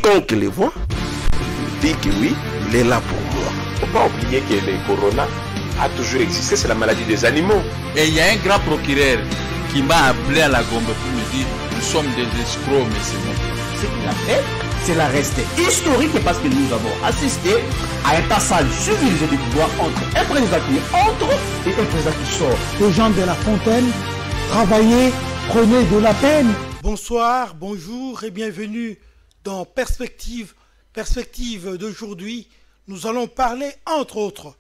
quiconque les voit dit que oui, il est là pour moi. Il ne faut pas oublier que le corona a toujours existé, c'est la maladie des animaux. Et il y a un grand procureur qui m'a appelé à la Gombe pour me dire nous sommes des escrocs, mais c'est bon. Ce qu'il a fait, c'est la restée historique parce que nous avons assisté à un passage civilisé de pouvoir entre un président qui entre et un président qui sort. Les gens de La Fontaine, travaillez, prenez de la peine. Bonsoir, bonjour et bienvenue dans Perspective d'aujourd'hui. Nous allons parler entre autres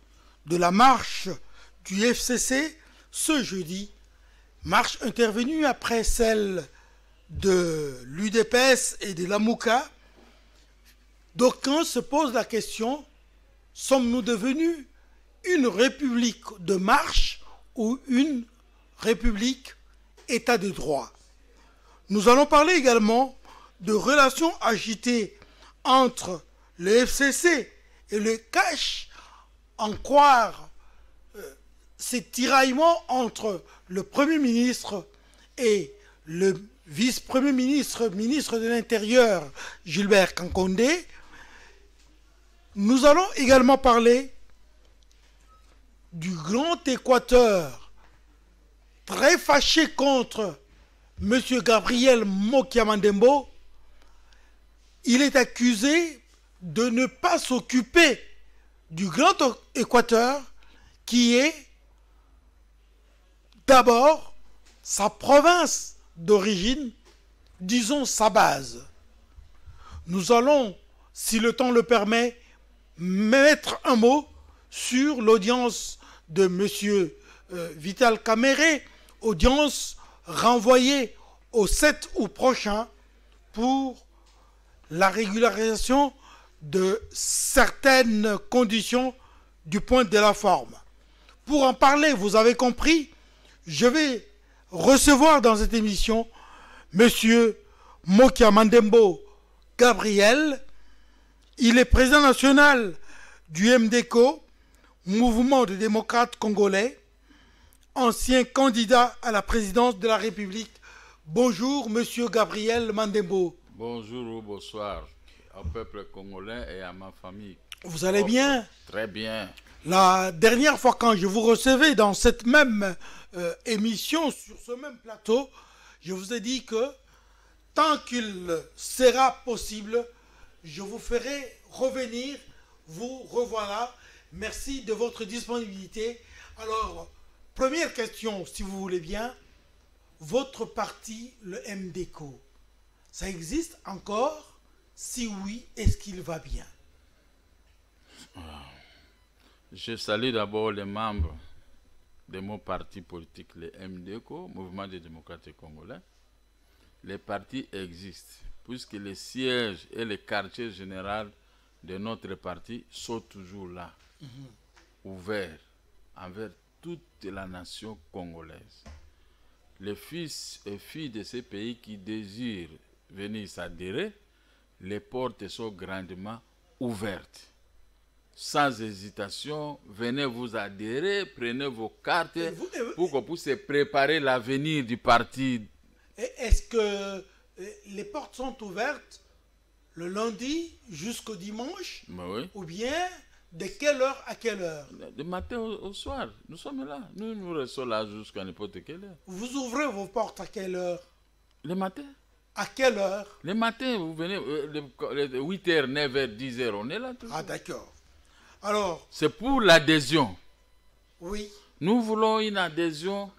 de la marche du FCC ce jeudi. Marche intervenue après celle de l'UDPS et de l'AMUCA. D'aucuns se posent la question, sommes-nous devenus une république de marche ou une république état de droit? Nous allons parler également de relations agitées entre le FCC et le CACH, en croire ces tiraillements entre le Premier ministre et le vice-premier ministre, ministre de l'Intérieur, Gilbert Kankondé. Nous allons également parler du Grand Équateur, très fâché contre M. Gabriel Mokia Mandembo. Il est accusé de ne pas s'occuper du Grand Équateur, qui est d'abord sa province d'origine, disons sa base. Nous allons, si le temps le permet, mettre un mot sur l'audience de M. Vital Kamere, audience renvoyée au 7 août prochain pour la régularisation de certaines conditions du point de la forme. Pour en parler, vous avez compris, je vais recevoir dans cette émission M. Mokia Mandembo Gabriel. Il est président national du MDCO, Mouvement des démocrates congolais, ancien candidat à la présidence de la République. Bonjour, M. Gabriel Mandembo. Bonjour ou bonsoir au peuple congolais et à ma famille. Vous allez bien? Très bien. La dernière fois quand je vous recevais dans cette même émission, sur ce même plateau, je vous ai dit que tant qu'il sera possible, je vous ferai revenir. Vous revoilà. Merci de votre disponibilité. Alors, première question, si vous voulez bien. Votre parti, le MDCO, ça existe encore? Si oui, est-ce qu'il va bien? Je salue d'abord les membres de mon parti politique, le MDCO, Mouvement des démocrates congolais. Les partis existent, puisque les sièges et les quartiers généraux de notre parti sont toujours là, ouverts envers toute la nation congolaise. Les fils et filles de ces pays qui désirent venir s'adhérer, les portes sont grandement ouvertes. Sans hésitation, venez vous adhérer, prenez vos cartes pour qu'on puisse préparer l'avenir du parti. Est-ce que les portes sont ouvertes le lundi jusqu'au dimanche? Oui. Ou bien de quelle heure à quelle heure? Du matin au soir, nous sommes là. Nous restons là jusqu'à n'importe quelle heure. Vous ouvrez vos portes à quelle heure? Le matin. À quelle heure? Le matin, vous venez, 8h, 9h, 10h, on est là. Ah d'accord. Alors... C'est pour l'adhésion. Oui. Nous voulons une adhésion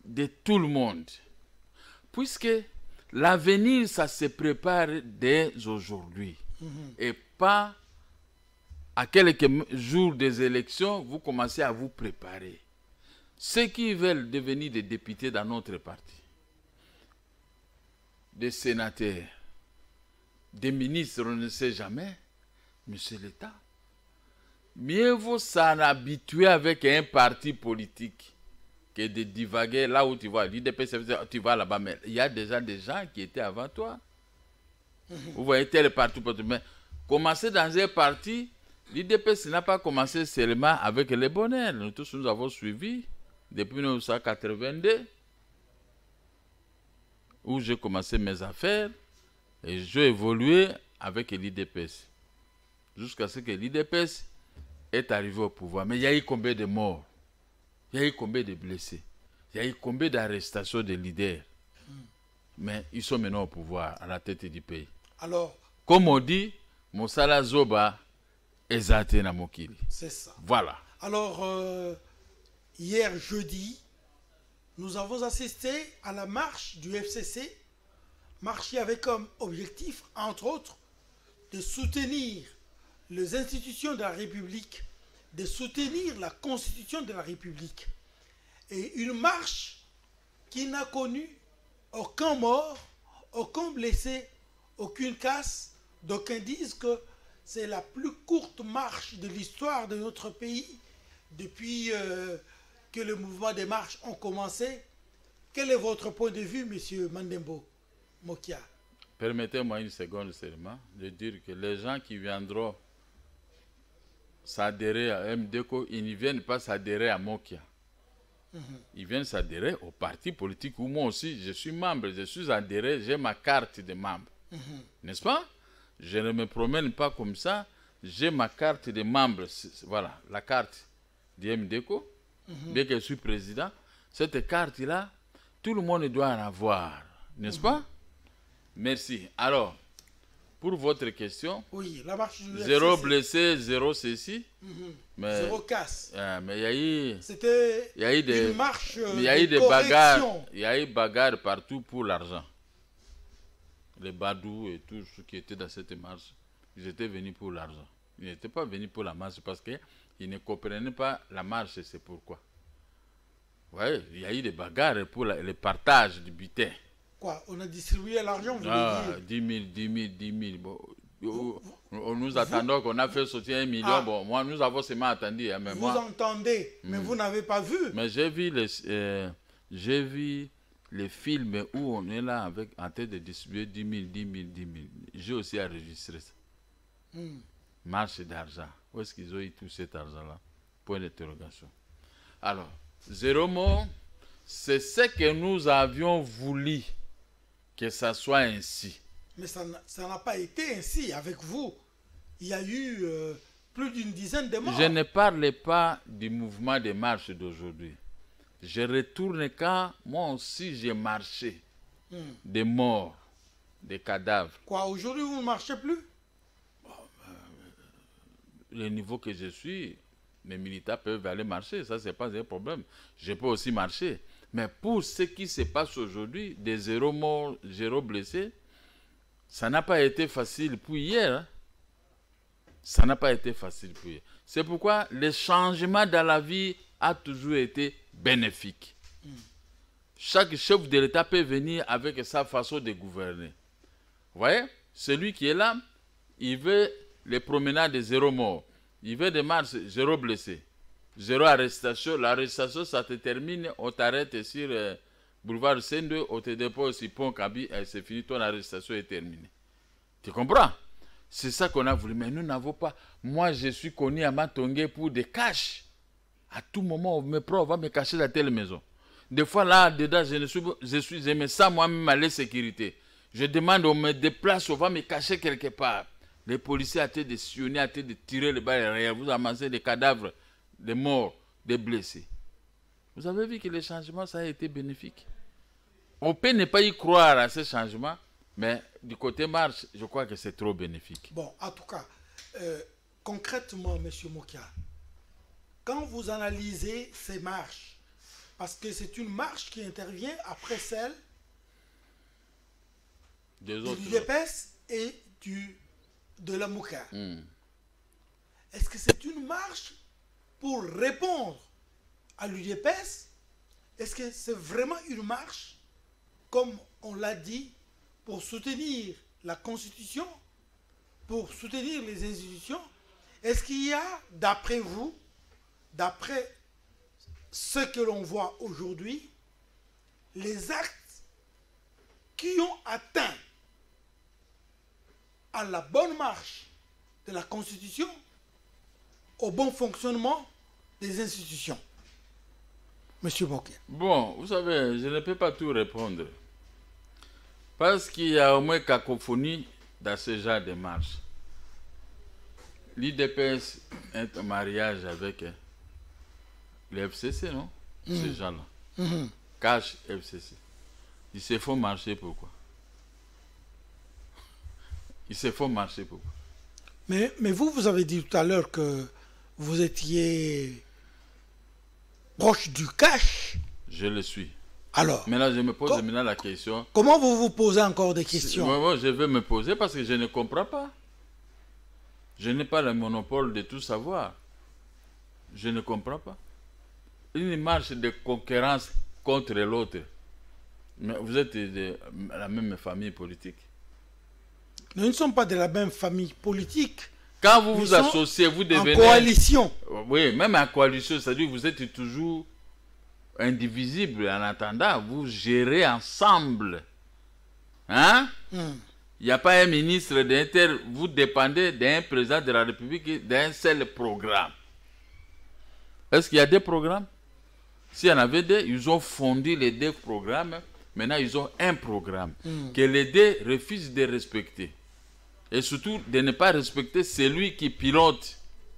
de tout le monde. Puisque l'avenir, ça se prépare dès aujourd'hui. Et pas à quelques jours des élections, vous commencez à vous préparer. Ceux qui veulent devenir des députés dans notre parti, des sénateurs, des ministres, on ne sait jamais, mais c'est l'État. Mieux vaut s'en habituer avec un parti politique que de divaguer là où tu vas. L'IDP, tu vas là-bas, mais il y a déjà des gens qui étaient avant toi. Vous voyez, tel parti politique. Mais commencer dans un parti, l'IDP n'a pas commencé seulement avec les bonheurs. Nous tous, nous avons suivi depuis 1982, où j'ai commencé mes affaires. Et j'ai évolué avec l'IDPS. Jusqu'à ce que l'IDPS est arrivé au pouvoir. Mais il y a eu combien de morts? Il y a eu combien de blessés? Il y a eu combien d'arrestations de leaders? Mais ils sont maintenant au pouvoir, à la tête du pays. Alors, comme on dit, Moussala Zoba ezate na mokili. c'est ça. Voilà. Alors, hier jeudi, nous avons assisté à la marche du FCC, marche qui avait comme objectif, entre autres, de soutenir les institutions de la République, de soutenir la Constitution de la République. Et une marche qui n'a connu aucun mort, aucun blessé, aucune casse. D'aucuns disent que c'est la plus courte marche de l'histoire de notre pays depuis que le mouvement des marches ont commencé. Quel est votre point de vue, M. Mandembo Mokia? Permettez-moi une seconde seulement de dire que les gens qui viendront s'adhérer à MDECO, ils ne viennent pas s'adhérer à Mokia. Ils viennent s'adhérer au parti politique où moi aussi je suis membre, je suis adhéré, j'ai ma carte de membre. N'est-ce pas? Je ne me promène pas comme ça, j'ai ma carte de membre. Voilà, la carte du MDECO. Dès que je suis président, cette carte-là, tout le monde doit en avoir. N'est-ce pas? Merci. Alors, pour votre question, oui, la marche du zéro FCC. blessé, zéro ceci. Mais, Zéro casse. mais il y a eu... C'était Il y a eu des, une marche il y a eu de des bagarres, correction. il y a eu bagarres partout pour l'argent. Les badous et tout ceux qui étaient dans cette marche, ils étaient venus pour l'argent. Ils n'étaient pas venus pour la marche parce qu'ils ne comprenaient pas la marche, c'est pourquoi. Ouais, il y a eu des bagarres pour le partage du butin. Quoi? On a distribué l'argent, vous Ah, voulez dire? 10 000, 10 000. Bon, nous attendons qu'on a fait sortir 1 million. Ah. Bon, moi, nous avons seulement attendu. Hein, mais Vous moi, entendez, mais vous n'avez pas vu. mais j'ai vu les films où on est là en train de distribuer 10 000, 10 000, 10 000. J'ai aussi enregistré ça. Marche d'argent. Où est-ce qu'ils ont eu tout cet argent-là? Point d'interrogation. Alors, zéro mot, c'est ce que nous avions voulu que ça soit ainsi. Mais ça n'a pas été ainsi avec vous. Il y a eu plus d'une dizaine de morts. Je ne parle pas du mouvement de marche d'aujourd'hui. Je retourne quand moi aussi j'ai marché. Des morts, des cadavres. Quoi, aujourd'hui vous ne marchez plus? Le niveau que je suis, les militaires peuvent aller marcher, ça c'est pas un problème. Je peux aussi marcher. Mais pour ce qui se passe aujourd'hui, des zéro morts, zéro blessés, ça n'a pas été facile pour hier. Hein? Ça n'a pas été facile pour hier. C'est pourquoi le changement dans la vie a toujours été bénéfique. Chaque chef de l'État peut venir avec sa façon de gouverner. Vous voyez, celui qui est là, il veut les promenades de zéro mort. Il veut des marches, zéro blessé. Zéro arrestation. L'arrestation, ça te termine, on t'arrête sur boulevard Sendou, on te dépose sur Pont Kabi, et c'est fini, ton arrestation est terminée. Tu comprends? C'est ça qu'on a voulu, mais nous n'avons pas. Moi, je suis connu à Matongé pour des caches. À tout moment, on me prend, on va me cacher dans telle maison. Des fois, là, dedans, je me sens moi-même à l'insécurité. Je demande, on me déplace, on va me cacher quelque part. Les policiers ont été de sillonner, ont été de tirer les balles derrière. Vous amassez des cadavres, des morts, des blessés. Vous avez vu que le changement, ça a été bénéfique. On peut ne pas y croire à ce changement, mais du côté marche, je crois que c'est trop bénéfique. Bon, en tout cas, concrètement, M. Mokia, quand vous analysez ces marches, parce que c'est une marche qui intervient après celle de l'UDPS et de la Mouka. Est-ce que c'est une marche pour répondre à l'UDPS? Est-ce que c'est vraiment une marche, comme on l'a dit, pour soutenir la Constitution, pour soutenir les institutions? Est-ce qu'il y a, d'après vous, d'après ce que l'on voit aujourd'hui, les actes qui ont atteint à la bonne marche de la Constitution, au bon fonctionnement des institutions? Monsieur Mokia. Bon, vous savez, je ne peux pas tout répondre. Parce qu'il y a au moins cacophonie dans ce genre de marche. L'IDPS est en mariage avec le FCC, non? Ces gens-là. Cash FCC. Ils se font marcher pourquoi? Ils se font marcher pourquoi? Mais vous avez dit tout à l'heure que vous étiez proche du cash. Je le suis. Alors, maintenant, je me pose maintenant la question. Comment vous vous posez encore des questions? Moi, je vais me poser parce que je ne comprends pas. Je n'ai pas le monopole de tout savoir. Je ne comprends pas. Une marche de concurrence contre l'autre. Mais vous êtes de la même famille politique. Nous ne sommes pas de la même famille politique. Quand vous vous associez, vous devenez... En coalition. Oui, même en coalition, c'est-à-dire que vous êtes toujours indivisible en attendant. Vous gérez ensemble. Hein? Il n'y a pas un ministre d'Inter. Vous dépendez d'un président de la République, d'un seul programme. Est-ce qu'il y a des programmes? S'il y en avait deux, ils ont fondé les deux programmes. Maintenant, ils ont un programme que les deux refusent de respecter. Et surtout, de ne pas respecter celui qui pilote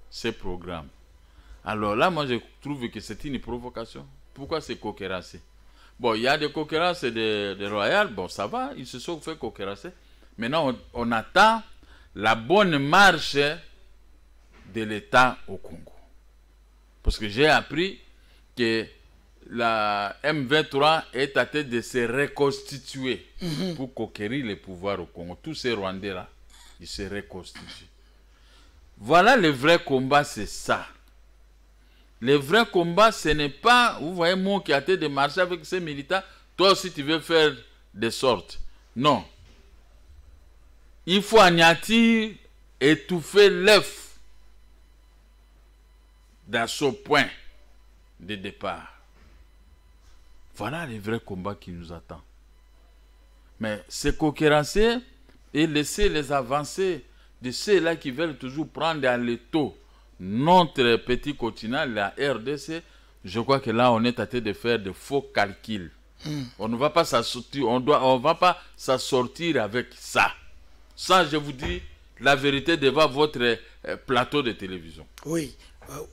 ces programmes. Alors là, moi, je trouve que c'est une provocation. Pourquoi c'est coquerasser? Bon, il y a des coquerasses de Royal. Bon, ça va, ils se sont fait coquerasser. Maintenant, on attend la bonne marche de l'État au Congo. Parce que j'ai appris que la M23 est à tête de se reconstituer pour conquérir le pouvoir au Congo. Tous ces Rwandais-là, ils se reconstituent. Voilà le vrai combat, c'est ça. Le vrai combat, ce n'est pas, vous voyez, moi qui a été de marcher avec ces militants, toi aussi tu veux faire des sortes. Non. Il faut anéantir, étouffer l'œuf dans ce point de départ. Voilà le vrai combat qui nous attend. Mais se concurrencer et laisser les avancées de ceux-là qui veulent toujours prendre dans le taux notre petit continent, la RDC, je crois que là, on est à train de faire de faux calculs. On ne va pas s'assortir, on va pas s'assortir avec ça. Ça, je vous dis la vérité devant votre plateau de télévision. Oui.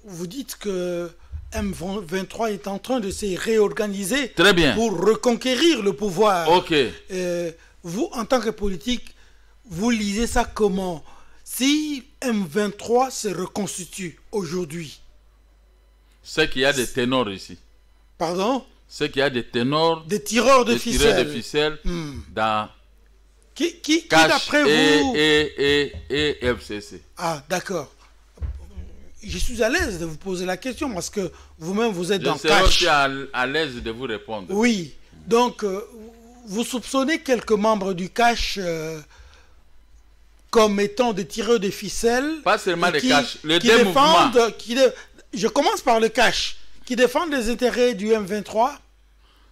Vous dites que M23 est en train de se réorganiser. Très bien. Pour reconquérir le pouvoir. Ok. Vous, en tant que politique, vous lisez ça comment? Si M23 se reconstitue aujourd'hui. C'est qu'il y a des ténors ici. Pardon? C'est qu'il y a des ténors. Des tireurs de ficelles. Tireurs de ficelles dans... Qui d'après vous... Et FCC. Ah, d'accord. Je suis à l'aise de vous poser la question parce que vous-même, vous êtes dans le cash. Je suis à l'aise de vous répondre. Oui. Donc, vous soupçonnez quelques membres du cash comme étant des tireurs de ficelles. Pas seulement des cash, les deux mouvements. Je commence par le cash. Qui défendent les intérêts du M23.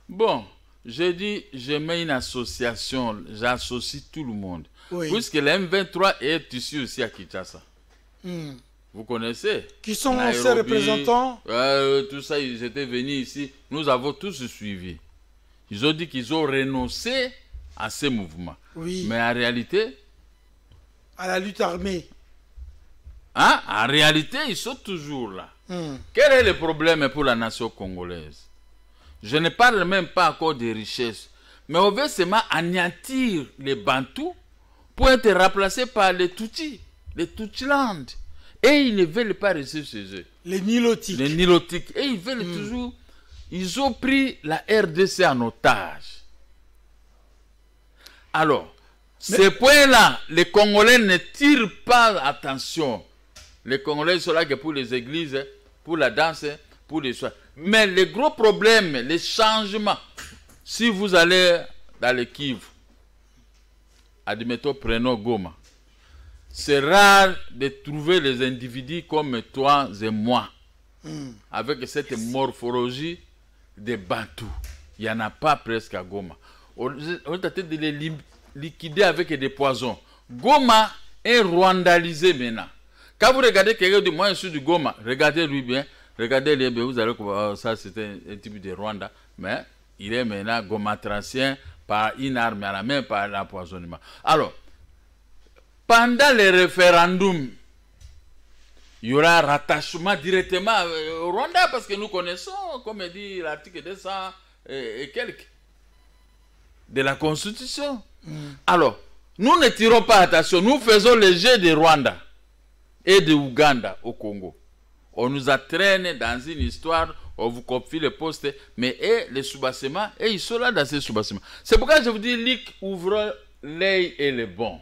Bon, je dis, je mets une association, j'associe tout le monde. Oui. Puisque le M23 est ici aussi à Kinshasa. Vous connaissez? Qui sont ces représentants? Tout ça, ils étaient venus ici. Nous avons tous suivi. Ils ont dit qu'ils ont renoncé à ces mouvements. Oui. Mais en réalité... À la lutte armée. Hein? En réalité, ils sont toujours là. Quel est le problème pour la nation congolaise? Je ne parle même pas encore des richesses. Mais on veut seulement anéantir les Bantous pour être remplacés par les Tutsis, les Tutsiland. Et ils ne veulent pas rester chez eux. Les Nilotiques. Les Nilotiques. Et ils veulent toujours... Ils ont pris la RDC en otage. Alors, ces points-là, les Congolais ne tirent pas attention. Les Congolais sont là que pour les églises, pour la danse, pour les soins. Mais le gros problème, les changements, si vous allez dans le Kivu, admettons, prenons Goma, c'est rare de trouver les individus comme toi et moi, avec cette morphologie des Bantous. Il n'y en a pas presque à Goma. On est en train de les liquider avec des poisons. Goma est rwandalisé maintenant. Quand vous regardez quelqu'un de moi, je suis du Goma, regardez-lui bien, vous allez voir, ça c'était un type de Rwanda, mais il est maintenant gomatrancien, par une arme à la main, par l'empoisonnement. Alors, pendant les référendums, il y aura un rattachement directement au Rwanda, parce que nous connaissons, comme dit l'article 200 et quelques de la Constitution. Alors, nous ne tirons pas attention, nous faisons le jeu de Rwanda et de Ouganda au Congo. On nous a traîné dans une histoire, on vous confie le poste, mais les sous-bassements, et ils sont là dans ces sous-bassements. C'est pourquoi je vous dis, Lick, ouvre l'œil et le bon.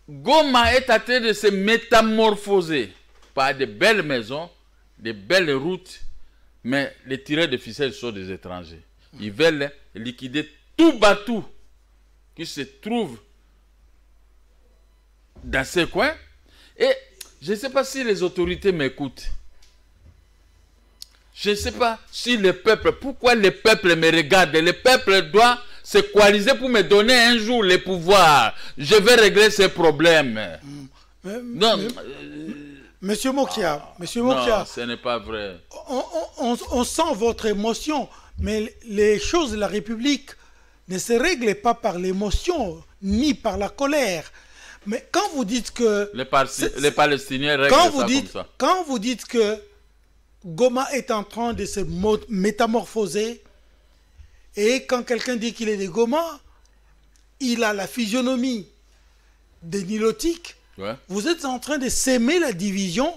Goma est en train de se métamorphoser par de belles maisons, de belles routes, mais les tireurs de ficelles sont des étrangers. Ils veulent liquider tout Batou qui se trouve dans ces coins. Et je ne sais pas si les autorités m'écoutent. Je ne sais pas si le peuple, pourquoi le peuple me regarde. Le peuple doit se coaliser pour me donner un jour le pouvoir. Je vais régler ces problèmes. Monsieur Mokia, non, ce n'est pas vrai. On sent votre émotion, mais les choses de la République ne se règlent pas par l'émotion, ni par la colère. Mais quand vous dites que... Les Palestiniens règlent ça comme ça. Quand vous dites que Goma est en train de se métamorphoser, et quand quelqu'un dit qu'il est de Goma, il a la physionomie des Nilotiques, ouais. Vous êtes en train de s'aimer la division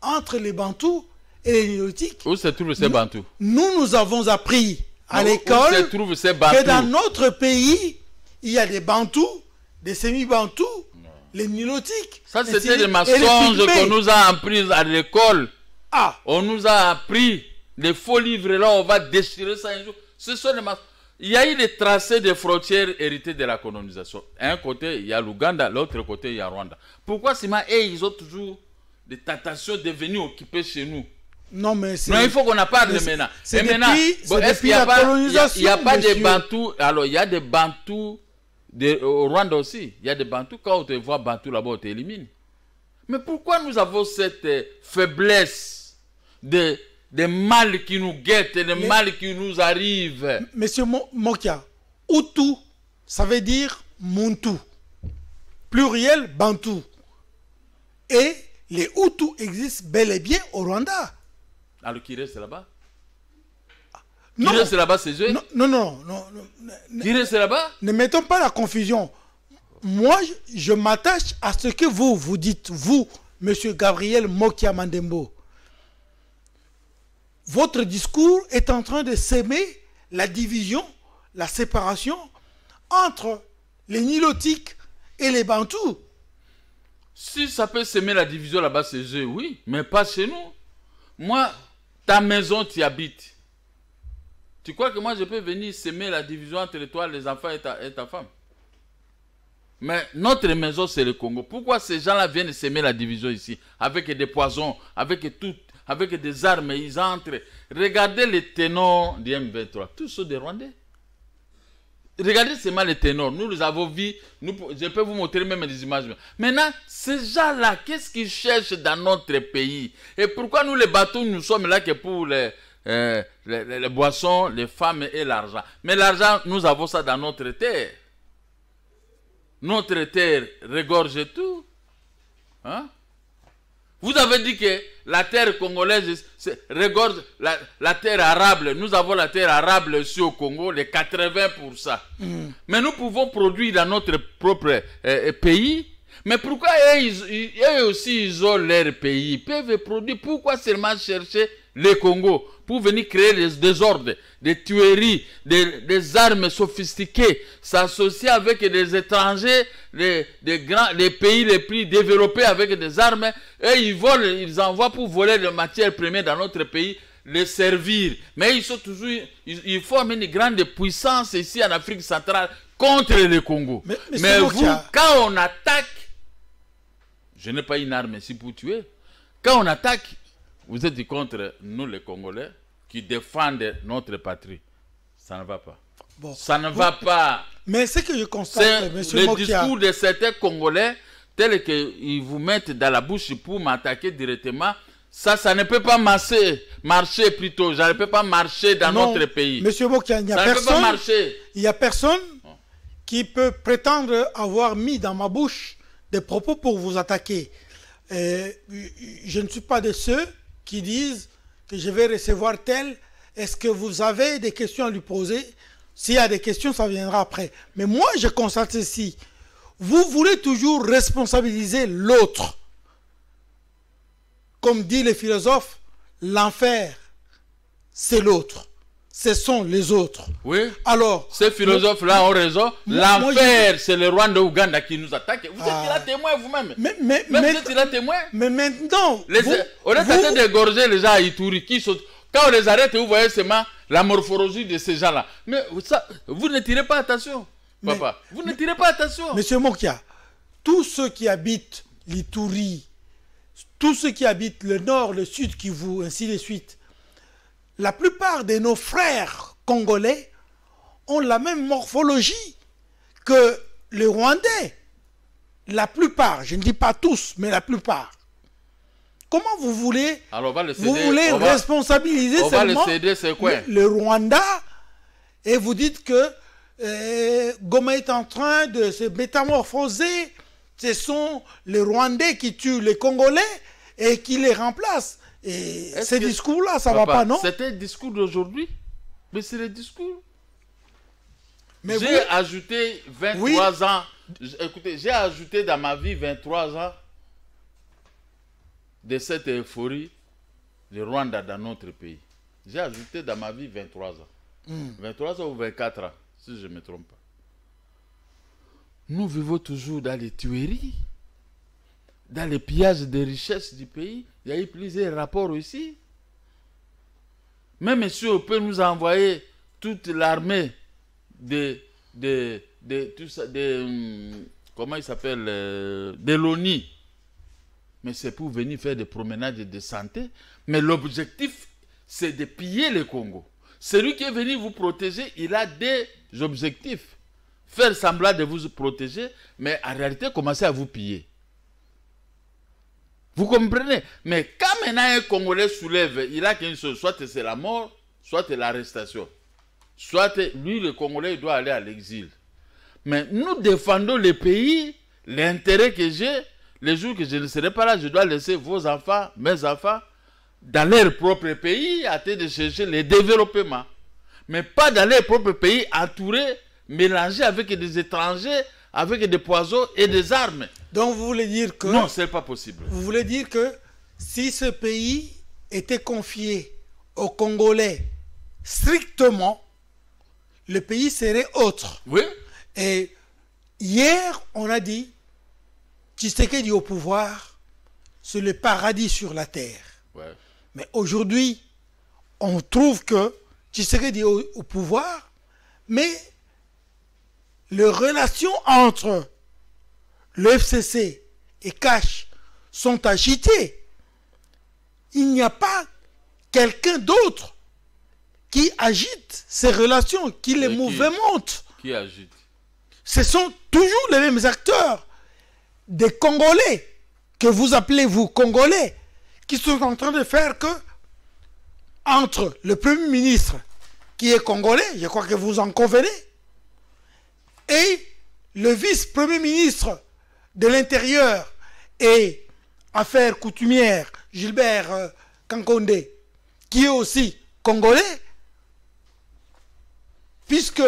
entre les Bantous et les Nilotiques. Où se trouvent ces Bantous? Nous avons appris à l'école que dans notre pays, il y a des Bantous, des semi-Bantous, les Nilotiques. Ça, c'était des mensonges qu'on nous a appris à l'école. Ah. On nous a appris les faux livres là, on va déchirer ça un jour. Ce sont des mensonges. Il y a eu des tracés de frontières héritées de la colonisation. Un côté, il y a l'Ouganda, l'autre côté, il y a Rwanda. Pourquoi ils ont toujours des tentations de venir occuper chez nous? Non, mais il faut qu'on en parle maintenant. C'est depuis la colonisation. Il n'y a pas de Bantous. Alors, il y a des Bantous au Rwanda aussi. Il y a des Bantous. Quand on te voit Bantou là-bas, on t'élimine. Mais pourquoi nous avons cette faiblesse des mal qui nous guettent, des mal qui nous arrivent? Monsieur Mokia, Hutu, ça veut dire Muntu. Pluriel, Bantou. Et les Hutus existent bel et bien au Rwanda. Alors qui reste là-bas? Non. Qui reste là-bas, c'est eux? Non. Qui reste là-bas? Ne mettons pas la confusion. Moi, je m'attache à ce que vous dites, vous, monsieur Gabriel Mokia Mandembo. Votre discours est en train de s'aimer la division, la séparation entre les Nilotiques et les Bantous. Si ça peut s'aimer la division là-bas, c'est eux, oui, mais pas chez nous. Moi, ta maison, tu y habites. Tu crois que moi, je peux venir s'aimer la division entre toi, les enfants et ta femme? Mais notre maison, c'est le Congo. Pourquoi ces gens-là viennent s'aimer la division ici? Avec des poisons, avec des armes, ils entrent. Regardez les ténors du M23. Tous sont des Rwandais. Regardez seulement les ténors. Nous les avons vus. Je peux vous montrer même des images. Maintenant, ces gens-là, qu'est-ce qu'ils cherchent dans notre pays? Et pourquoi nous, les bateaux, nous sommes là que pour les boissons, les femmes et l'argent? Mais l'argent, nous avons ça dans notre terre. Notre terre regorge tout. Hein? Vous avez dit que la terre congolaise regorge la terre arable. Nous avons la terre arable ici au Congo, les 80%. Mais nous pouvons produire dans notre propre pays. Mais pourquoi eux aussi, ils ont leur pays? Ils peuvent produire. Pourquoi seulement chercher le Congo pour venir créer des désordres, des tueries, des armes sophistiquées, s'associer avec des étrangers, les pays les plus développés avec des armes, et ils envoient pour voler les matières premières dans notre pays, les servir. Mais ils sont toujours, ils forment une grande puissance ici en Afrique centrale contre le Congo. Mais vous, quand on attaque, je n'ai pas une arme ici pour tuer. Quand on attaque, vous êtes contre nous les Congolais qui défendent notre patrie. Ça ne va pas. Bon, ça ne va pas. Mais ce que je constate, M. Mokia... Le discours de certains Congolais, tel qu'ils vous mettent dans la bouche pour m'attaquer directement, Ça ne peut pas marcher plutôt. Ça ne peut pas marcher dans notre pays. Monsieur Mokia, il n'y a personne qui peut prétendre avoir mis dans ma bouche des propos pour vous attaquer. Je ne suis pas de ceux qui disent que je vais recevoir tel. Est-ce que vous avez des questions à lui poser? S'il y a des questions, ça viendra après. Mais moi, je constate ceci. Vous voulez toujours responsabiliser l'autre. Comme dit le philosophe, l'enfer, c'est l'autre. Ce sont les autres. Oui. Alors, ces philosophes-là ont raison. L'enfer, c'est le roi de Ouganda qui nous attaque. Vous êtes là témoin vous-même. Mais vous êtes là témoin. Mais maintenant, on est en train d'égorger les gens à Ituri qui sont... Quand on les arrête, vous voyez seulement la morphologie de ces gens-là. Mais ça, vous ne tirez pas attention, papa. Vous ne tirez pas attention. Monsieur Mokia, tous ceux qui habitent l'Ituri, tous ceux qui habitent le nord, le sud, Kivu, ainsi de suite, la plupart de nos frères congolais ont la même morphologie que les Rwandais. La plupart, je ne dis pas tous, mais la plupart. Comment vous voulez, responsabiliser seulement le Rwanda et vous dites que Goma est en train de se métamorphoser, ce sont les Rwandais qui tuent les Congolais et qui les remplacent. Et ces discours-là, ça ne va pas, non? C'était un discours d'aujourd'hui, mais c'est le discours. J'ai ajouté 23 ans. Écoutez, j'ai ajouté dans ma vie 23 ans de cette euphorie du Rwanda dans notre pays. J'ai ajouté dans ma vie 23 ans. 23 ans ou 24 ans, si je ne me trompe pas. Nous vivons toujours dans les tueries, dans les pillages des richesses du pays. Il y a eu plusieurs rapports ici. Même si on peut nous envoyer toute l'armée comment il s'appelle, de l'ONU. Mais c'est pour venir faire des promenades de santé. Mais l'objectif, c'est de piller le Congo. Celui qui est venu vous protéger, il a des objectifs. Faire semblant de vous protéger, mais en réalité, commencer à vous piller. Vous comprenez? Mais quand maintenant un Congolais soulève, il a qu'une chose, soit c'est la mort, soit c'est l'arrestation. Soit lui, le Congolais, il doit aller à l'exil. Mais nous défendons le pays, l'intérêt que j'ai. Les jours que je ne serai pas là, je dois laisser vos enfants, mes enfants, dans leur propre pays, à train de chercher le développement. Mais pas dans leur propre pays, entourés, mélangés avec des étrangers, avec des poisons et des armes. Donc vous voulez dire que... Non, ce n'est pas possible. Vous voulez dire que si ce pays était confié aux Congolais strictement, le pays serait autre. Oui. Et hier, on a dit, Tshisekedi au pouvoir, c'est le paradis sur la terre. Ouais. Mais aujourd'hui, on trouve que Tshisekedi est au pouvoir, mais les relations entre le FCC et Cash sont agitées. Il n'y a pas quelqu'un d'autre qui agite ces relations, qui les mouvemente. Qui agite? Ce sont toujours les mêmes acteurs. Des Congolais, que vous appelez vous Congolais, qui sont en train de faire que, entre le Premier ministre, qui est Congolais, je crois que vous en convenez, et le vice-premier ministre de l'Intérieur et Affaires coutumières, Gilbert Kankonde, qui est aussi Congolais, puisque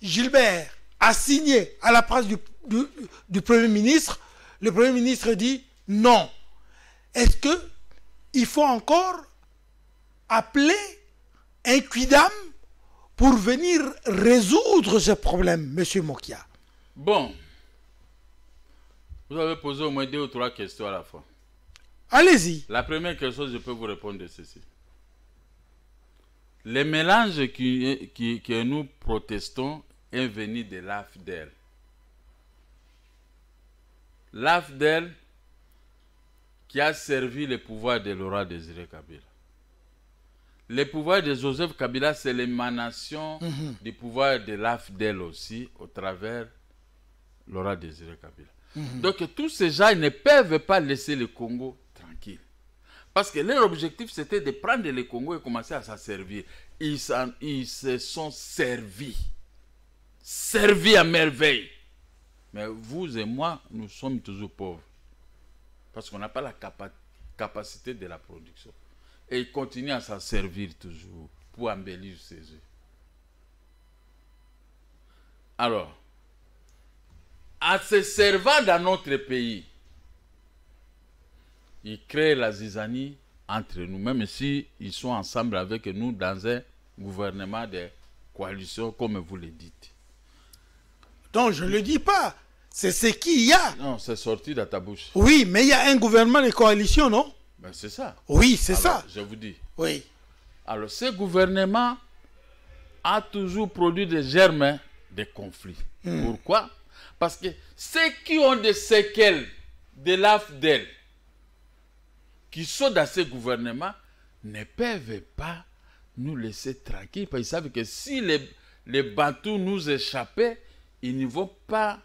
Gilbert a signé à la place du Premier ministre, le Premier ministre dit non. Est-ce qu'il faut encore appeler un quidam pour venir résoudre ce problème, M. Mokia? Bon. Vous avez posé au moins 2 ou 3 questions à la fois. Allez-y. La première question, je peux vous répondre de ceci. Le mélange que nous protestons est venu de l'AFDEL. L'AFDEL qui a servi le pouvoir de Laurent Désiré Kabila. Le pouvoir de Joseph Kabila, c'est l'émanation du pouvoir de l'AFDEL aussi, au travers Laurent Désiré Kabila. Donc tous ces gens ne peuvent pas laisser le Congo tranquille. Parce que leur objectif, c'était de prendre le Congo et commencer à s'en servir. Ils se sont servis. Servis à merveille. Mais vous et moi, nous sommes toujours pauvres. Parce qu'on n'a pas la capacité de la production. Et ils continuent à s'en servir toujours pour embellir ses œufs. Alors, en se servant dans notre pays, ils créent la zizanie entre nous, même si ils sont ensemble avec nous dans un gouvernement de coalition, comme vous le dites. Donc, je ne le dis pas. C'est ce qu'il y a. Non, c'est sorti de ta bouche. Oui, mais il y a un gouvernement de coalition, non? Ben, c'est ça. Oui, c'est ça. Je vous dis. Oui. Alors, ce gouvernement a toujours produit des germes de conflits. Pourquoi? Parce que ceux qui ont des séquelles de l'AFDEL, qui sont dans ce gouvernement, ne peuvent pas nous laisser tranquilles. Parce qu'ils savent que si les Bantous nous échappaient, ils ne vont pas,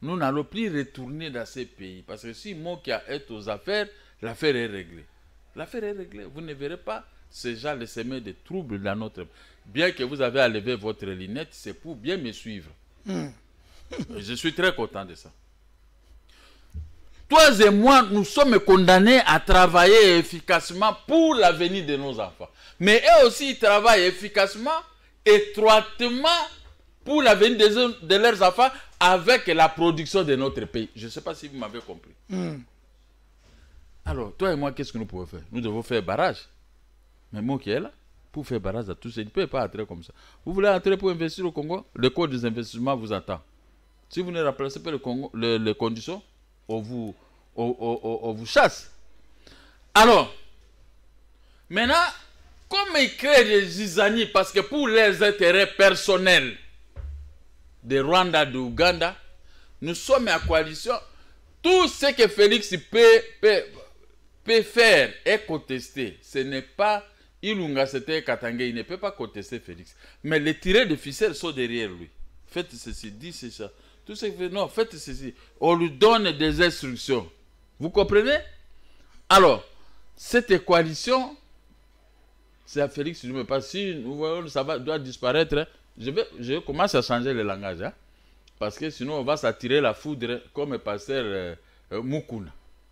nous n'allons plus retourner dans ces pays. Parce que si Mokia est aux affaires, l'affaire est réglée. L'affaire est réglée. Vous ne verrez pas ces gens les semer de troubles dans notre... Bien que vous avez enlevé votre lunette, c'est pour bien me suivre. Je suis très content de ça. Toi et moi, nous sommes condamnés à travailler efficacement pour l'avenir de nos enfants. Mais eux aussi, ils travaillent efficacement, étroitement pour l'avenir de leurs enfants avec la production de notre pays. Je ne sais pas si vous m'avez compris. Alors, toi et moi, qu'est-ce que nous pouvons faire? Nous devons faire barrage. Mais moi qui est là, pour faire barrage à tous, il ne peut pas entrer comme ça. Vous voulez entrer pour investir au Congo? Le code des investissements vous attend. Si vous ne remplacez pas les conditions, on vous chasse. Alors, maintenant, comme ils créent des zizanies, parce que pour les intérêts personnels de Rwanda, de Ouganda, nous sommes en coalition. Tout ce que Félix peut faire et contester. Ce n'est pas Ilunga, c'était Katangé, il ne peut pas contester Félix. Mais les tireurs de ficelles sont derrière lui. Faites ceci, dites ça. Tout ce qu'il fait, non, faites ceci. On lui donne des instructions. Vous comprenez? Alors, cette coalition, c'est à Félix, je ne sais pas si nous voyons ça doit disparaître. Hein. Je commence à changer le langage. Hein, parce que sinon, on va s'attirer la foudre comme le pasteur Moukouna.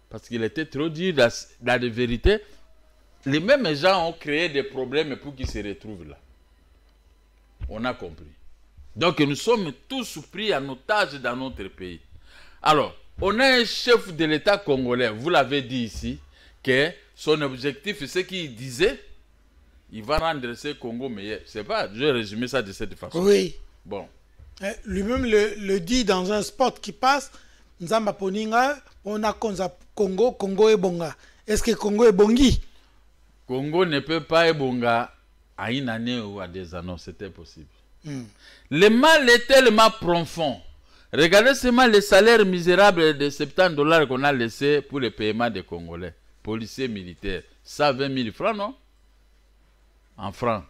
Parce qu'il était trop dur dans la vérité. Les mêmes gens ont créé des problèmes pour qu'ils se retrouvent là. On a compris. Donc nous sommes tous pris en otage dans notre pays. Alors, on a un chef de l'État congolais, vous l'avez dit ici, que son objectif, c'est qu'il disait, il va rendre ce Congo meilleur. C'est pas, je vais résumer ça de cette façon. Oui. Bon. Lui-même le dit dans un spot qui passe, Nzamba Poninga, on a Congo, Congo est bonga. Est-ce que Congo est bongi? Congo ne peut pas être bonga à une année ou à des années, c'était possible. Le mal est tellement profond. Regardez seulement les salaires misérables de $70 qu'on a laissés pour le paiement des Congolais. Policiers, militaires. 120 000 francs, non? En francs.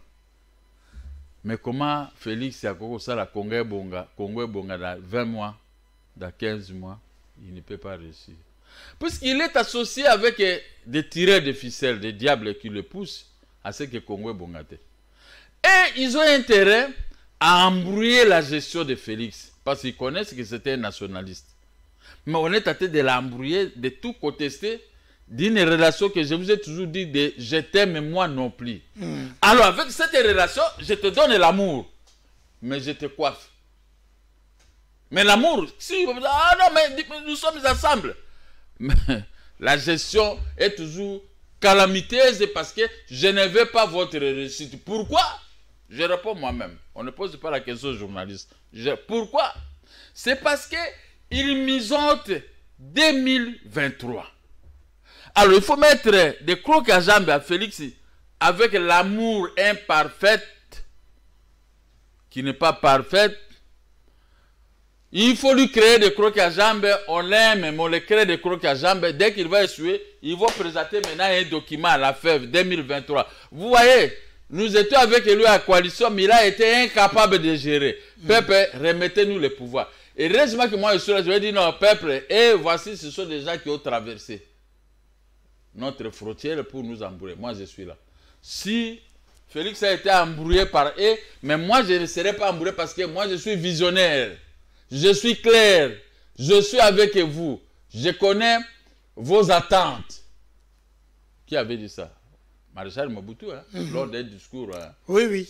Mais comment Félix Yakoko, ça, la Congo est bonga dans 20 mois, dans 15 mois, il ne peut pas réussir. Puisqu'il est associé avec des tireurs de ficelles, des diables qui le poussent à ce que Congo est bongaté. Et ils ont intérêt à embrouiller la gestion de Félix. Parce qu'ils connaissent que c'était un nationaliste. Mais on est tenté de l'embrouiller, de tout contester, d'une relation que je vous ai toujours dit de je t'aime moi non plus. Alors avec cette relation, je te donne l'amour, mais je te coiffe. Mais l'amour, si ah non, mais nous sommes ensemble. Mais la gestion est toujours calamiteuse parce que je ne veux pas votre réussite. Pourquoi? Je réponds moi-même. On ne pose pas la question aux journalistes. Pourquoi? C'est parce qu'ils misantent 2023. Alors, il faut mettre des crocs à jambes à Félix avec l'amour imparfait, qui n'est pas parfait. Il faut lui créer des crocs à jambes. On l'aime, mais on le crée des crocs à jambes. Dès qu'il va essuyer, ils vont présenter maintenant un document à la FEV 2023. Vous voyez, nous étions avec lui à la coalition, mais il a été incapable de gérer. Peuple, remettez-nous le pouvoir. Et heureusement que moi je suis là, je vais dire non, peuple, et voici, ce sont des gens qui ont traversé. notre frontière pour nous embrouiller. Moi, je suis là. Si Félix a été embrouillé par eux, mais moi, je ne serai pas embrouillé parce que moi, je suis visionnaire. Je suis clair. Je suis avec vous. Je connais vos attentes. Qui avait dit ça? Maréchal Mobutu, hein, lors d'un discours. Oui, oui.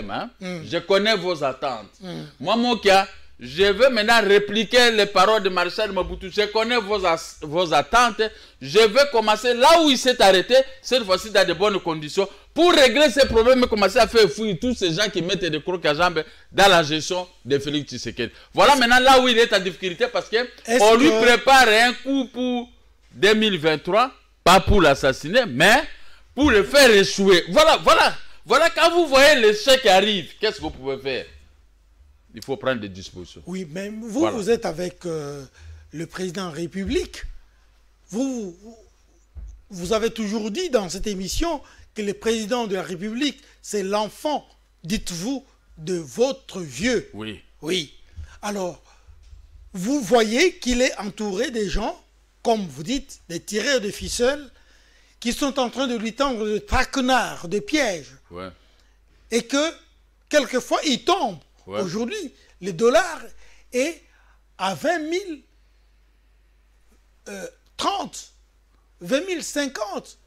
Hein? Je connais vos attentes. Moi, Mokia, je veux maintenant répliquer les paroles de Maréchal Mobutu. Je connais vos attentes. Je veux commencer là où il s'est arrêté, cette fois-ci dans de bonnes conditions, pour régler ces problèmes et commencer à faire fuir tous ces gens qui mettent des crocs à jambes dans la gestion de Félix Tshisekedi. Voilà maintenant là où il est en difficulté parce qu'on lui prépare un coup pour 2023, pas pour l'assassiner, mais pour le faire échouer. Voilà, quand vous voyez l'échec arrive, qu'est-ce que vous pouvez faire? Il faut prendre des dispositions. Oui, mais vous, vous êtes avec le président de la République. Vous avez toujours dit dans cette émission que le président de la République, c'est l'enfant, dites-vous, de votre vieux. Oui. Oui. Alors, vous voyez qu'il est entouré des gens, comme vous dites, des tireurs de ficelles, qui sont en train de lui tendre de traquenards, de pièges. Ouais. Et que, quelquefois, il tombe. Ouais. Aujourd'hui, le dollar est à 20 000, 30, 20 000, 50.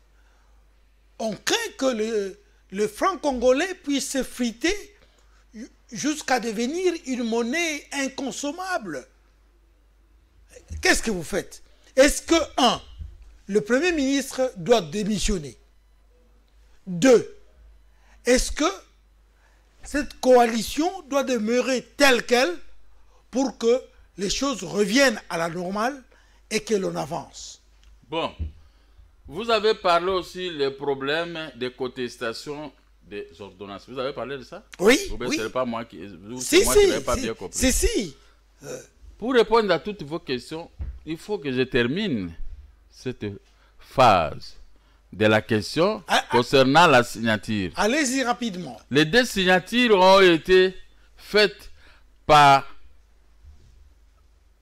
On craint que le franc congolais puisse s'effriter jusqu'à devenir une monnaie inconsommable. Qu'est-ce que vous faites? Est-ce que, 1, le Premier ministre doit démissionner? 2, est-ce que cette coalition doit demeurer telle qu'elle pour que les choses reviennent à la normale et que l'on avance? Bon, vous avez parlé aussi des problèmes de contestation des ordonnances. Vous avez parlé de ça? Oui. Ce n'est pas moi qui... n'avez pas bien compris. Si. Pour répondre à toutes vos questions, il faut que je termine cette phase de la question concernant la signature. Allez-y rapidement. Les 2 signatures ont été faites par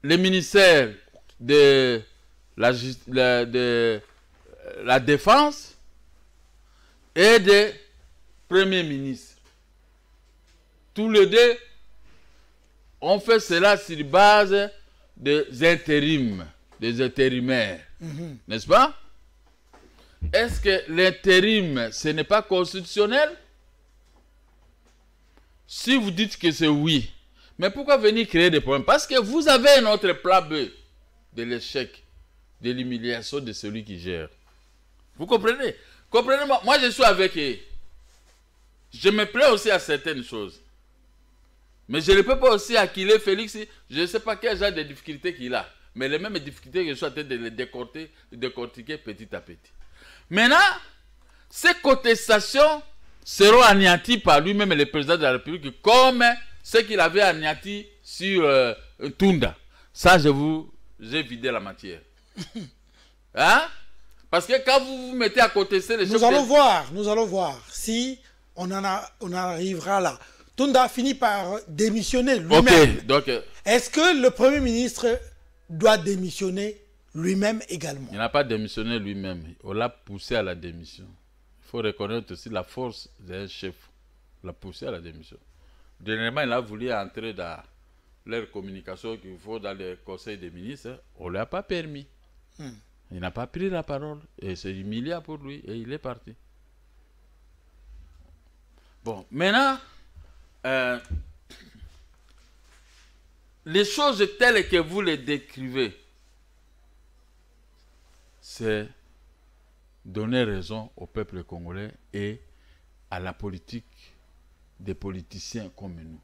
le ministère de la Défense et des Premiers ministres. Tous les 2 ont fait cela sur base des intérims, des intérimaires. N'est-ce pas? Est-ce que l'intérim, ce n'est pas constitutionnel? Si vous dites que c'est oui, mais pourquoi venir créer des problèmes? Parce que vous avez un autre plat B de l'échec, de l'humiliation de celui qui gère. Vous comprenez? Comprenez-moi, moi je suis avec eux. Je me plais aussi à certaines choses. Mais je ne peux pas aussi acquiler Félix, je ne sais pas quel genre de difficultés qu'il a. Mais les mêmes difficultés que je suis en train de les décortiquer petit à petit. Maintenant, ces contestations seront anéanties par lui-même, le président de la République, comme ce qu'il avait anéanti sur Tunda. Ça, j'ai vidé la matière. Hein? Parce que quand vous vous mettez à contester les choses... Nous allons voir si on en arrivera là. Tunda a fini par démissionner lui-même. Ok, donc... Est-ce que le Premier ministre doit démissionner lui-même également? Il n'a pas démissionné lui-même. On l'a poussé à la démission. Il faut reconnaître aussi la force d'un chef. Il l'a poussé à la démission. Dernièrement, il a voulu entrer dans leur communication qu'il faut dans le conseil des ministres. On ne lui a pas permis. Il n'a pas pris la parole. Et c'est humiliant pour lui. Et il est parti. Bon, maintenant, les choses telles que vous les décrivez, c'est donner raison au peuple congolais et à la politique des politiciens comme nous.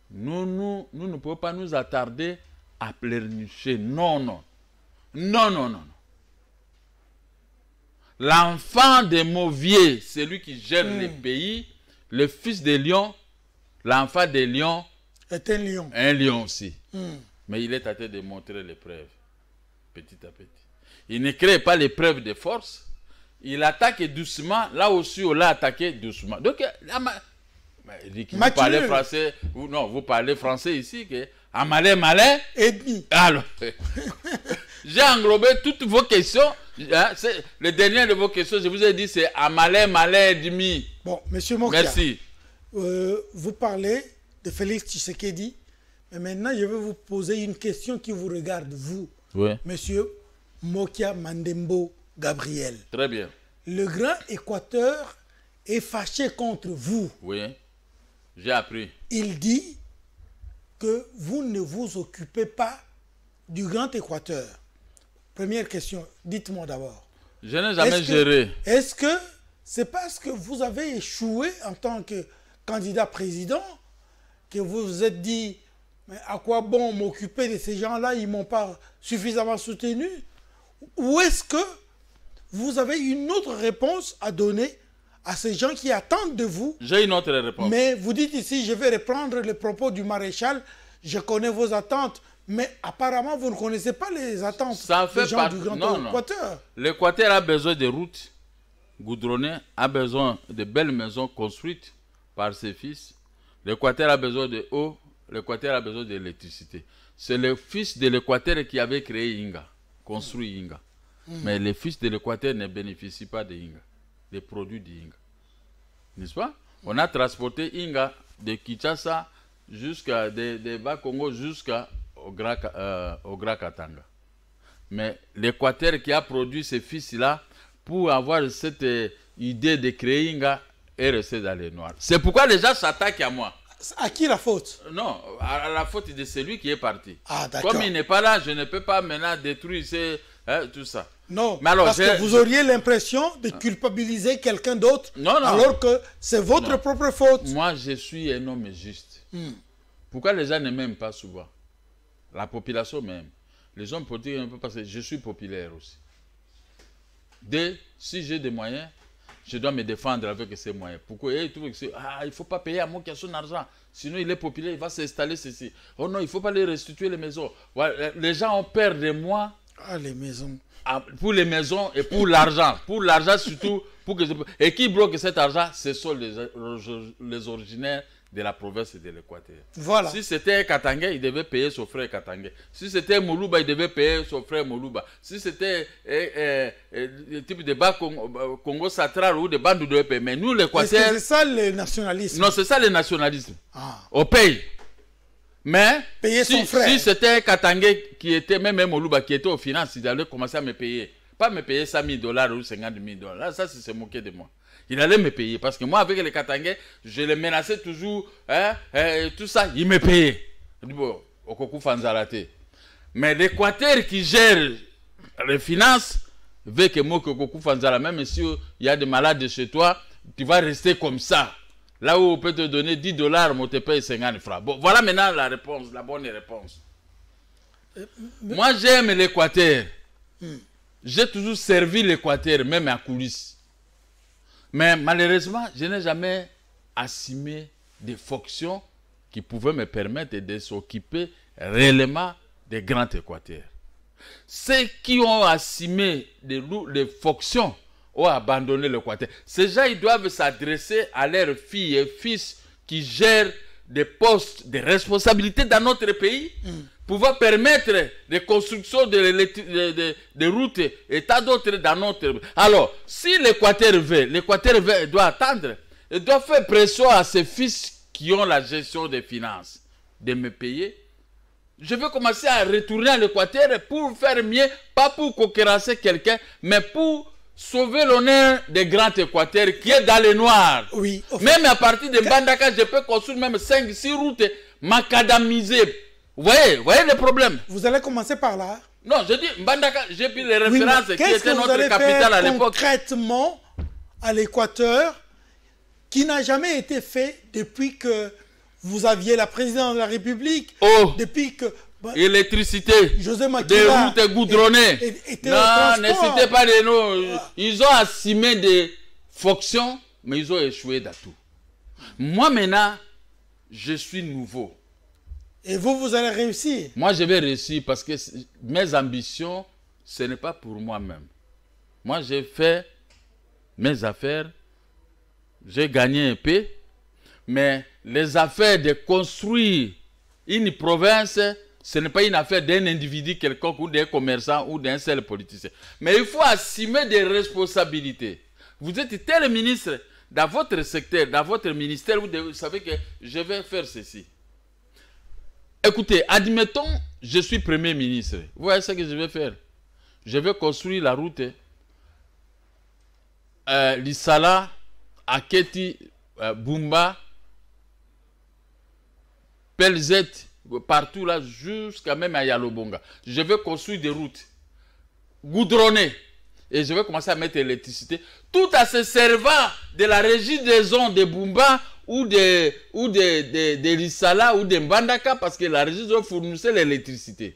Nous ne pouvons pas nous attarder à pleurnicher. Non. L'enfant de Mauvier, c'est lui qui gère les pays, le fils de Lion, l'enfant de Lion est un lion. Un lion aussi. Mais il est en train de montrer les preuves, petit à petit. Il ne crée pas les preuves de force. Il attaque doucement. Là aussi, on l'a attaqué doucement. Donc, vous parlez français. Vous parlez français ici. Malin. Ennemi. Alors, j'ai englobé toutes vos questions Hein, le dernier de vos questions, je vous ai dit, c'est à malin, malin et demi. Bon, monsieur Mokia. Merci. Vous parlez de Félix Tshisekedi, mais maintenant je vais vous poser une question qui vous regarde, vous, Oui. monsieur Mokia Mandembo Gabriel. Très bien. Le Grand Équateur est fâché contre vous. Oui. J'ai appris. Il dit que vous ne vous occupez pas du Grand Équateur. Première question, dites-moi d'abord. Je n'ai jamais géré. Est-ce que c'est parce que vous avez échoué en tant que candidat président que vous vous êtes dit, mais à quoi bon m'occuper de ces gens-là, ils ne m'ont pas suffisamment soutenu? Ou est-ce que vous avez une autre réponse à donner à ces gens qui attendent de vous? J'ai une autre réponse. Mais vous dites ici, je vais reprendre les propos du maréchal, je connais vos attentes, mais apparemment vous ne connaissez pas les attentes des gens du Grand Équateur. L'Équateur a besoin de routes goudronnées, a besoin de belles maisons construites par ses fils. L'Équateur a besoin de eau, l'Équateur a besoin d'électricité. C'est le fils de l'Équateur qui avait créé Inga, construit Inga. Mais les fils de l'Équateur ne bénéficient pas de Inga, des produits d'Inga. N'est-ce pas? On a transporté Inga de Kinshasa jusqu'à de Bas-Congo jusqu'au Grand Katanga. Mais l'Équateur qui a produit ces fils-là, pour avoir cette idée de créer Inga, est resté dans les noirs. C'est pourquoi les gens s'attaquent à moi. À qui la faute? Non, à la faute de celui qui est parti. Ah, d'accord. Comme il n'est pas là, je ne peux pas maintenant détruire tout ça. Non, mais alors, parce que vous auriez l'impression de culpabiliser quelqu'un d'autre, alors que c'est votre propre faute. Moi, je suis un homme juste. Pourquoi les gens ne m'aiment pas souvent? La population m'aime. Les hommes politiques n'aiment pas parce que je suis populaire aussi. Si j'ai des moyens, je dois me défendre avec ces moyens. Pourquoi? Il ne faut pas payer à moi qui a son argent. Sinon, il est populaire, il va s'installer ceci. Oh non, il ne faut pas les restituer les maisons. Ouais, les gens ont peur de moi. Ah, les maisons. Pour les maisons et pour l'argent. Pour l'argent surtout. Et qui bloque cet argent? Ce sont les originaires de la province de l'Équateur. Voilà. Si c'était Katangé, il devait payer son frère Katangé. Si c'était Moluba, il devait payer son frère Moluba. Si c'était le type de bas Congo Central ou de bandes de payer. Mais nous, l'Équateur... Est-ce que c'est ça le nationalisme? Non, c'est ça le nationalisme. On paye. Mais si c'était Katangé qui était, même Moluba qui était aux finances, il allait commencer à me payer. Pas me payer $100 000 ou $50 000. Là, ça, c'est se moquer de moi. Il allait me payer. Parce que moi, avec les Katangais, je les menaçais toujours. Tout ça, il me payait. Je dis, bon, Okoku Fanzalate. Mais l'Équateur qui gère les finances, veut que moi, Okoku Fanzala, même si il y a des malades chez toi, tu vas rester comme ça. Là où on peut te donner $10, on te paye 50 francs. Bon, voilà maintenant la réponse, la bonne réponse. Moi, j'aime l'Équateur. J'ai toujours servi l'Équateur, même à coulisses. Mais malheureusement, je n'ai jamais assumé des fonctions qui pouvaient me permettre de s'occuper réellement des grands Équateurs. Ceux qui ont assumé des fonctions ont abandonné l'Équateur. Ces gens, ils doivent s'adresser à leurs filles et fils qui gèrent des postes de responsabilité dans notre pays, pouvoir permettre des constructions de routes et tas d'autres dans notre pays. Alors, si l'Équateur doit attendre, il doit faire pression à ses fils qui ont la gestion des finances, de me payer. Je vais commencer à retourner à l'Équateur pour faire mieux, pas pour concurrencer quelqu'un, mais pour sauver l'honneur des grands Équateurs qui est dans les noirs. Oui. Même à partir de Mbandaka, je peux construire même 5-6 routes macadamisées. Vous voyez le problème? Vous allez commencer par là? Non, je dis Mbandaka, j'ai pris les références qui étaient notre capitale à l'époque. Concrètement, à l'Équateur, qui n'a jamais été fait depuis que vous aviez la présidence de la République, depuis que... Électricité, José Makila, des routes goudronnées. Non, ne citez pas les noms. Ils ont assumé des fonctions, mais ils ont échoué dans tout. Moi maintenant, je suis nouveau. Et vous allez réussir? Moi, je vais réussir parce que mes ambitions, ce n'est pas pour moi-même. Moi, j'ai fait mes affaires, j'ai gagné un peu, mais les affaires de construire une province, Ce n'est pas une affaire d'un individu quelconque ou d'un commerçant ou d'un seul politicien. Mais il faut assumer des responsabilités. Vous êtes tel ministre dans votre secteur, dans votre ministère, vous savez que je vais faire ceci. Écoutez, admettons, je suis Premier ministre. Vous voyez ce que je vais faire? Je vais construire la route Lissala, Aketi, Bumba, Pelzet, partout là, jusqu'à même à Yalobonga. Je vais construire des routes goudronnées et je vais commencer à mettre l'électricité, tout en se servant de la régie des ondes de Bumba ou de Lissala ou de Mbandaka, parce que la régie des ondes fournissait l'électricité.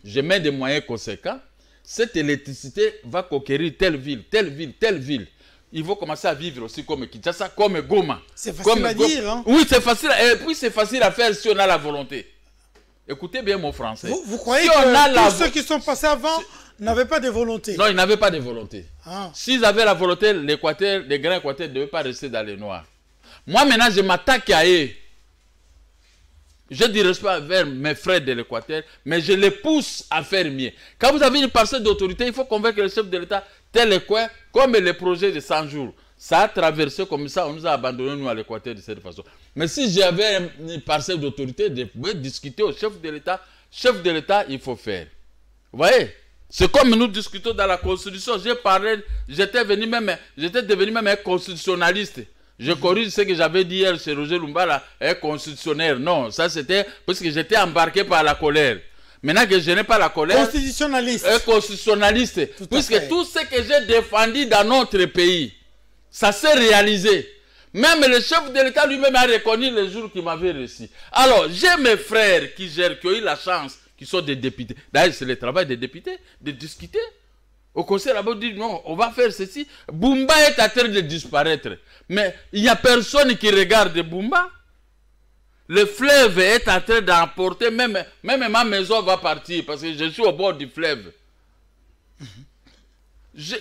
Je mets des moyens conséquents. Cette électricité va conquérir telle ville, telle ville, telle ville. Il faut commencer à vivre aussi comme Kinshasa, comme Goma. C'est facile à dire, hein? Oui, c'est facile. Et puis c'est facile à faire si on a la volonté. Écoutez bien mon français. Vous croyez que tous ceux qui sont passés avant n'avaient pas de volonté? Non, ils n'avaient pas de volonté. Ah. S'ils avaient la volonté, l'Équateur, les grands Équateurs ne devaient pas rester dans les noirs. Moi maintenant, je m'attaque à eux. Je dis respect vers mes frères de l'Équateur, mais je les pousse à faire mieux. Quand vous avez une parcelle d'autorité, il faut convaincre le chef de l'État, tel est quoi, comme le projet de 100 jours. Ça a traversé comme ça, on nous a abandonnés nous à l'Équateur de cette façon. Mais si j'avais une parcelle d'autorité, je pouvais discuter au chef de l'État, il faut faire. Vous voyez? C'est comme nous discutons dans la Constitution. J'étais devenu même un constitutionnaliste. Je corrige ce que j'avais dit hier chez Roger Lumbala, un constitutionnaire. Non, ça c'était parce que j'étais embarqué par la colère. Maintenant que je n'ai pas la colère, constitutionnaliste. Un constitutionnaliste. Puisque tout ce que j'ai défendu dans notre pays, ça s'est réalisé. Même le chef de l'État lui-même a reconnu le jour qu'il m'avait reçu. Alors, j'ai mes frères qui ont eu la chance, qui sont des députés. D'ailleurs, c'est le travail des députés, de discuter. Au conseil là-bas, on dit non, on va faire ceci. Bumba est en train de disparaître. Mais il n'y a personne qui regarde Bumba. Le fleuve est en train d'emporter, même ma maison va partir parce que je suis au bord du fleuve.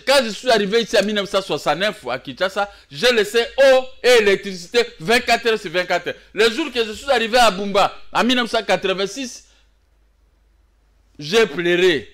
Quand je suis arrivé ici en 1969 à Kinshasa, j'ai laissé eau et électricité 24 heures sur 24 heures. Le jour que je suis arrivé à Bumba, en 1986, j'ai pleuré.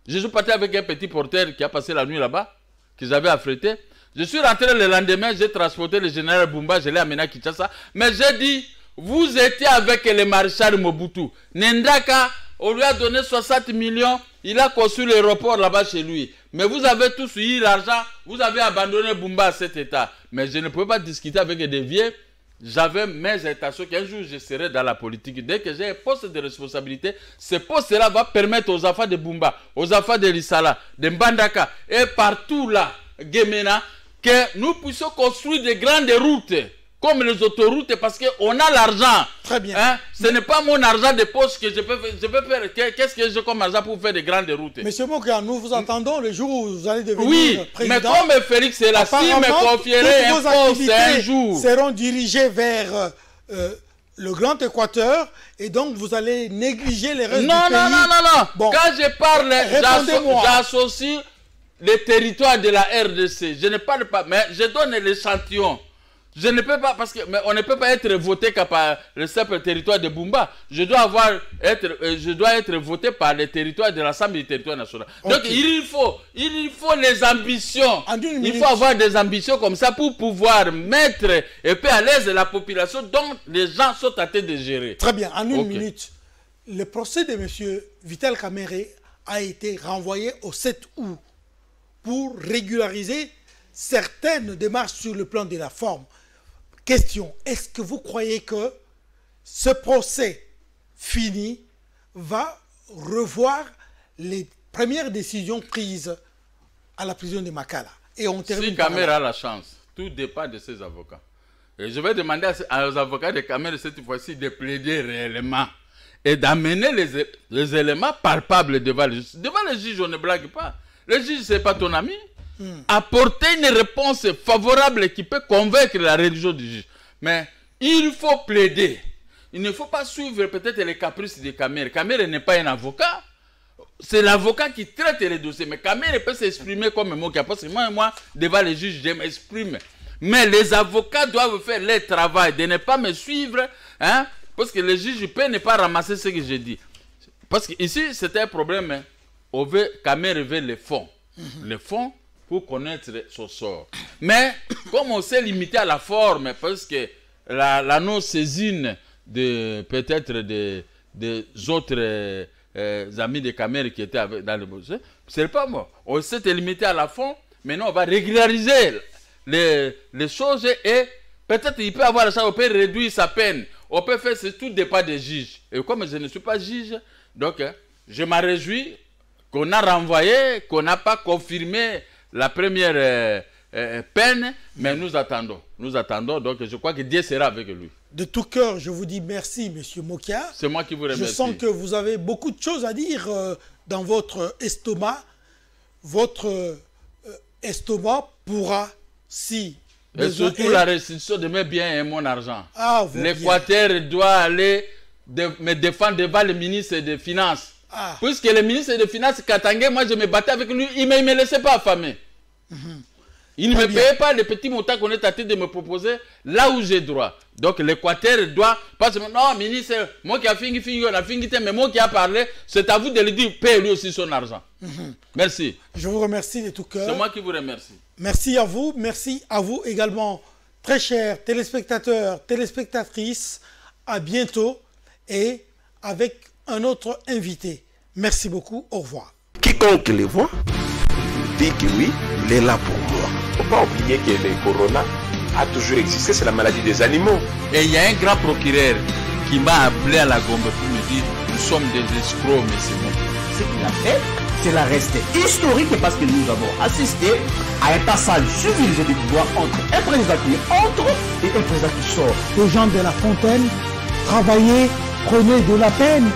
Je suis parti avec un petit porteur qui a passé la nuit là-bas, que j'avais affrété. Je suis rentré le lendemain, j'ai transporté le général Bumba, je l'ai amené à Kinshasa. Mais j'ai dit, vous étiez avec le maréchal Mobutu. Nendaka, on lui a donné 60 millions, il a construit l'aéroport là-bas chez lui. Mais vous avez tous eu l'argent, vous avez abandonné Bumba à cet état. Mais je ne pouvais pas discuter avec des vieux. J'avais mes intentions qu'un jour je serai dans la politique. Dès que j'ai un poste de responsabilité, ce poste-là va permettre aux enfants de Bumba, aux enfants de Lissala, de Mbandaka et partout là, Gemena, que nous puissions construire des grandes routes, comme les autoroutes, parce qu'on a l'argent. Très bien. Hein? Ce n'est pas mon argent de poche que je peux faire. Qu'est-ce que j'ai comme argent pour faire des grandes routes? Monsieur Moka, nous vous attendons le jour où vous allez devenir président. Mais comme Félix Selassie me confierait un poste un jour, seront dirigés vers le Grand Équateur et donc vous allez négliger les restes du pays. Non. Bon. Quand je parle, j'associe les territoires de la RDC. Je ne parle pas, mais je donne l'échantillon. Je ne peux pas, parce que mais on ne peut pas être voté par le simple territoire de Bumba. Je dois être voté par les territoires de l'ensemble du territoire national. Okay. Donc il faut les ambitions. Il faut avoir des ambitions comme ça pour pouvoir mettre et puis à l'aise la population dont les gens sont en train de gérer. Très bien, en une minute. Le procès de M. Vital Kamerhe a été renvoyé au 7 août pour régulariser certaines démarches sur le plan de la forme. Question, est-ce que vous croyez que ce procès fini va revoir les premières décisions prises à la prison de Makala? Et on termine si Kamerhe a la chance, tout dépend de ses avocats. Et je vais demander aux avocats de Kamerhe cette fois-ci de plaider réellement et d'amener les éléments palpables devant le juge. Devant le juge, on ne blague pas. Le juge, ce n'est pas ton ami. Apporter une réponse favorable qui peut convaincre la religion du juge. Mais il faut plaider. Il ne faut pas suivre peut-être les caprices de Kamerhe. Kamerhe n'est pas un avocat. C'est l'avocat qui traite les dossiers. Mais Kamerhe peut s'exprimer comme moi. Parce que moi, devant les juges, je m'exprime. Mais les avocats doivent faire leur travail. De ne pas me suivre. Hein, parce que le juge peut ne pas ramasser ce que je dis. Parce qu'ici, c'était un problème. Hein. On veut quand même relever les fonds. Les fonds pour connaître son sort. Mais comme on s'est limité à la forme, parce que la non-saisine de peut-être des autres amis de Camer qui étaient dans le dossier, c'est pas moi. On s'est limité à la forme. Maintenant, on va régulariser les choses et peut-être il peut avoir ça, on peut réduire sa peine. On peut faire, tout dépend des juges. Et comme je ne suis pas juge, donc je m'en réjouis qu'on a renvoyé, qu'on n'a pas confirmé la première peine, mais nous attendons. Nous attendons, donc je crois que Dieu sera avec lui. De tout cœur, je vous dis merci, Monsieur Mokia. C'est moi qui vous remercie. Je sens que vous avez beaucoup de choses à dire dans votre estomac. Votre estomac pourra, si et surtout la restitution de mes biens et mon argent. Ah, l'Équateur doit aller me défendre devant le ministre des Finances. Ah. Puisque le ministre des Finances, Katangé, moi je me battais avec lui, il ne me laissait pas affamer. Il ne me payait pas les petits montants qu'on est tenté de me proposer là où j'ai droit. Donc l'Équateur doit, pas seulement, non, ministre, moi qui a fini, on a fini, mais moi qui a parlé, c'est à vous de lui dire, paye lui aussi son argent. Merci. Je vous remercie de tout cœur. C'est moi qui vous remercie. Merci à vous également, très chers téléspectateurs, téléspectatrices. À bientôt et avec un autre invité. Merci beaucoup, au revoir. Quiconque les voit dit que oui, il est là pour moi. Il ne faut pas oublier que le corona a toujours existé, c'est la maladie des animaux. Et il y a un grand procureur qui m'a appelé à la Gombe pour me dire nous sommes des escrocs, monsieur Mokia. Ce qu'il a fait, cela reste historique parce que nous avons assisté à un passage civilisé du pouvoir entre un président qui entre et un président qui sort. Les gens de La Fontaine, travaillez, prenez de la peine.